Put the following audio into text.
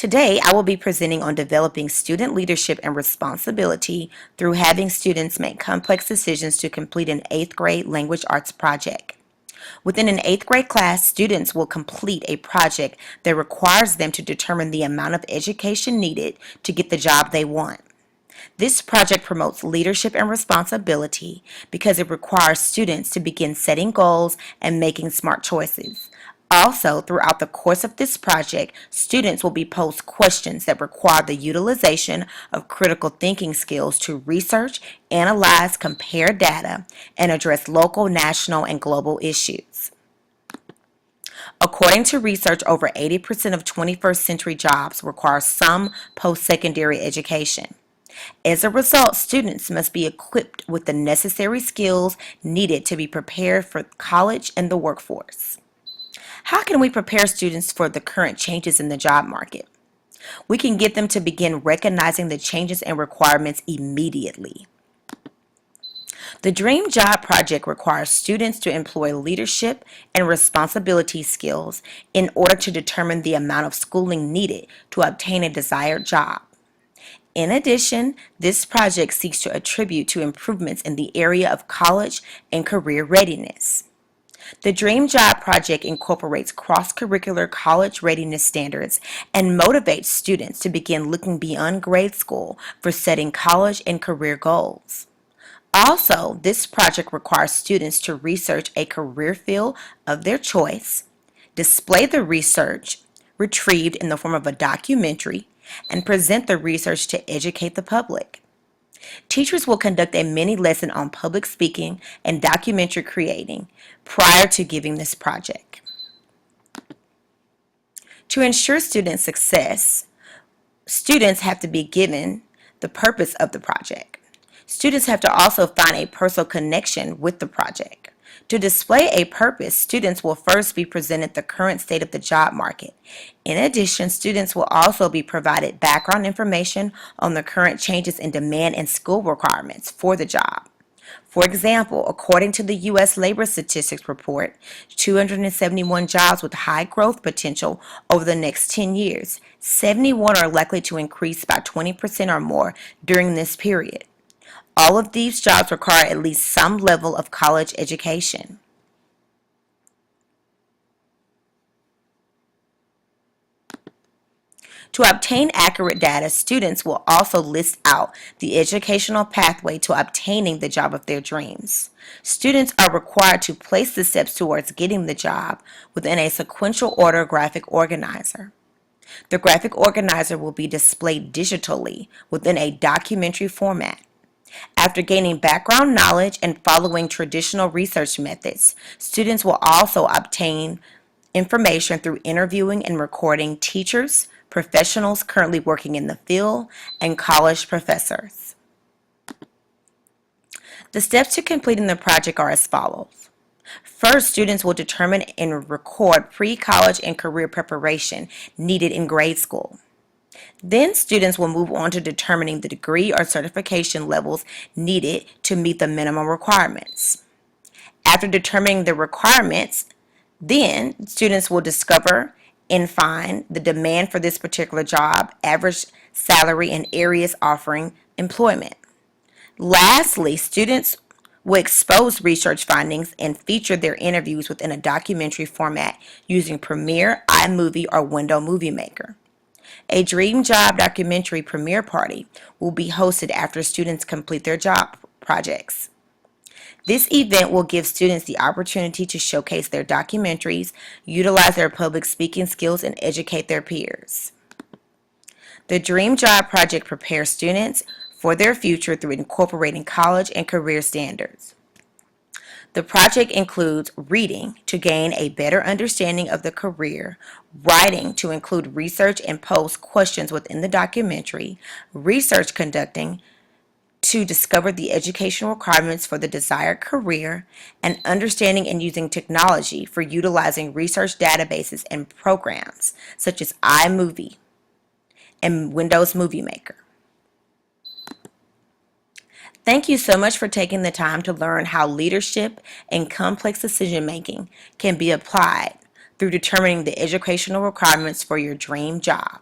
Today, I will be presenting on developing student leadership and responsibility through having students make complex decisions to complete an 8th grade language arts project. Within an 8th grade class, students will complete a project that requires them to determine the amount of education needed to get the job they want. This project promotes leadership and responsibility because it requires students to begin setting goals and making smart choices. Also, throughout the course of this project, students will be posed questions that require the utilization of critical thinking skills to research, analyze, compare data, and address local, national, and global issues. According to research, over 80% of 21st century jobs require some post-secondary education. As a result, students must be equipped with the necessary skills needed to be prepared for college and the workforce. How can we prepare students for the current changes in the job market? We can get them to begin recognizing the changes and requirements immediately. The Dream Job Project requires students to employ leadership and responsibility skills in order to determine the amount of schooling needed to obtain a desired job. In addition, this project seeks to attribute to improvements in the area of college and career readiness. The Dream Job Project incorporates cross-curricular college readiness standards and motivates students to begin looking beyond grade school for setting college and career goals. Also, this project requires students to research a career field of their choice, display the research retrieved in the form of a documentary, and present the research to educate the public. Teachers will conduct a mini lesson on public speaking and documentary creating prior to giving this project. To ensure student success, students have to be given the purpose of the project. Students have to also find a personal connection with the project. To display a purpose, students will first be presented the current state of the job market. In addition, students will also be provided background information on the current changes in demand and school requirements for the job. For example, according to the U.S. Labor Statistics Report, 271 jobs with high growth potential over the next 10 years, 71 are likely to increase by 20% or more during this period. All of these jobs require at least some level of college education. To obtain accurate data, students will also list out the educational pathway to obtaining the job of their dreams. Students are required to place the steps towards getting the job within a sequential order graphic organizer. The graphic organizer will be displayed digitally within a documentary format. After gaining background knowledge and following traditional research methods, students will also obtain information through interviewing and recording teachers, professionals currently working in the field, and college professors. The steps to completing the project are as follows. First, students will determine and record pre-college and career preparation needed in grade school. Then students will move on to determining the degree or certification levels needed to meet the minimum requirements. After determining the requirements, then students will discover and find the demand for this particular job, average salary, and areas offering employment. Lastly, students will expose research findings and feature their interviews within a documentary format using Premiere, iMovie, or Window Movie Maker. A Dream Job documentary premiere party will be hosted after students complete their job projects. This event will give students the opportunity to showcase their documentaries, utilize their public speaking skills, and educate their peers. The Dream Job Project prepares students for their future through incorporating college and career standards. The project includes reading to gain a better understanding of the career, writing to include research and pose questions within the documentary, research conducting to discover the educational requirements for the desired career, and understanding and using technology for utilizing research databases and programs such as iMovie and Windows Movie Maker. Thank you so much for taking the time to learn how leadership and complex decision making can be applied through determining the educational requirements for your dream job.